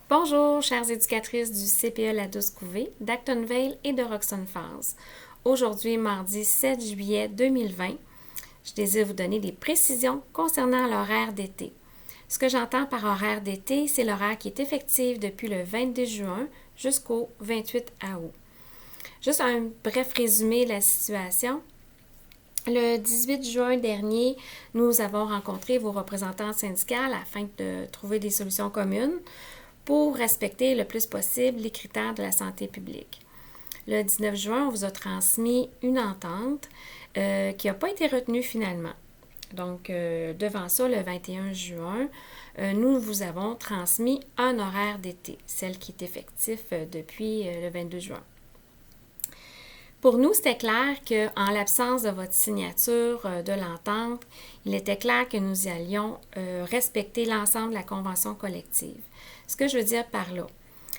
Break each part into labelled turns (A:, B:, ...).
A: Bonjour, chères éducatrices du CPE La Douce Couvée, d'Actonville et de Roxton Falls. Aujourd'hui, mardi 7 juillet 2020, je désire vous donner des précisions concernant l'horaire d'été. Ce que j'entends par horaire d'été, c'est l'horaire qui est effectif depuis le 22 juin jusqu'au 28 août. Juste un bref résumé de la situation. Le 18 juin dernier, nous avons rencontré vos représentants syndicaux afin de trouver des solutions communes pour respecter le plus possible les critères de la santé publique. Le 19 juin, on vous a transmis une entente qui n'a pas été retenue finalement. Donc, devant ça, le 21 juin, nous vous avons transmis un horaire d'été, celle qui est effectif depuis le 22 juin. Pour nous, c'était clair qu'en l'absence de votre signature de l'entente, il était clair que nous allions respecter l'ensemble de la convention collective. Ce que je veux dire par là,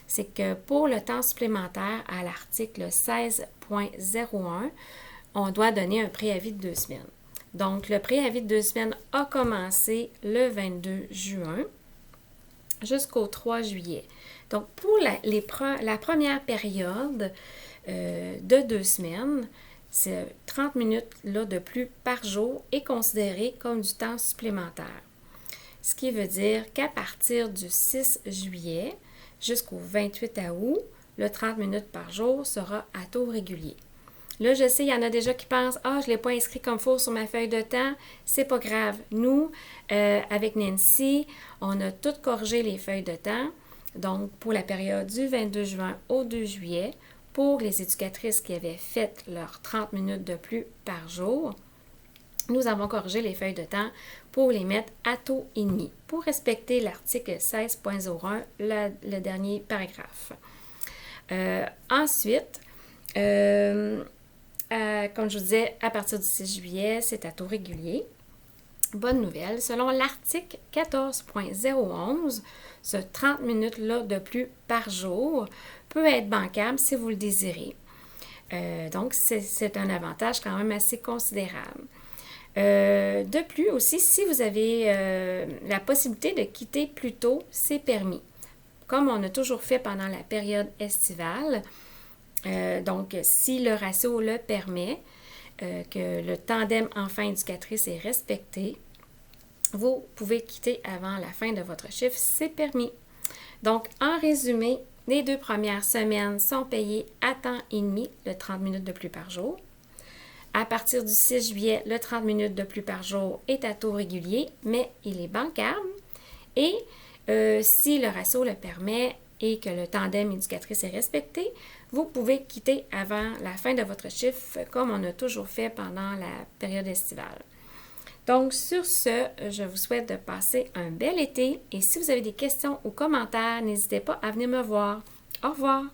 A: c'est que pour le temps supplémentaire à l'article 16.01, on doit donner un préavis de 2 semaines. Donc, le préavis de 2 semaines a commencé le 22 juin jusqu'au 3 juillet. Donc, pour la première période de 2 semaines, c'est 30 minutes là, de plus par jour est considéré comme du temps supplémentaire. Ce qui veut dire qu'à partir du 6 juillet jusqu'au 28 août, le 30 minutes par jour sera à taux régulier. Là, je sais, il y en a déjà qui pensent « Ah, je ne l'ai pas inscrit comme il faut sur ma feuille de temps. » C'est pas grave. Nous, avec Nancy, on a tout corrigé les feuilles de temps. Donc, pour la période du 22 juin au 2 juillet, pour les éducatrices qui avaient fait leurs 30 minutes de plus par jour, nous avons corrigé les feuilles de temps pour les mettre à taux et demi, pour respecter l'article 16.01, le dernier paragraphe. Ensuite, comme je vous disais, à partir du 6 juillet, c'est à taux régulier. Bonne nouvelle, selon l'article 14.011, ce 30 minutes-là de plus par jour peut être bancable si vous le désirez. Donc, c'est un avantage quand même assez considérable. De plus aussi, si vous avez la possibilité de quitter plus tôt, c'est permis. Comme on a toujours fait pendant la période estivale, donc si le ratio le permet, que le tandem enfant-éducatrice est respecté, vous pouvez quitter avant la fin de votre chiffre, c'est permis. Donc, en résumé, les 2 premières semaines sont payées à temps et demi, le 30 minutes de plus par jour. À partir du 6 juillet, le 30 minutes de plus par jour est à taux régulier, mais il est bancable. Et si le ratio le permet et que le tandem éducatrice est respecté, vous pouvez quitter avant la fin de votre chiffre comme on a toujours fait pendant la période estivale. Donc, sur ce, je vous souhaite de passer un bel été et si vous avez des questions ou commentaires, n'hésitez pas à venir me voir. Au revoir!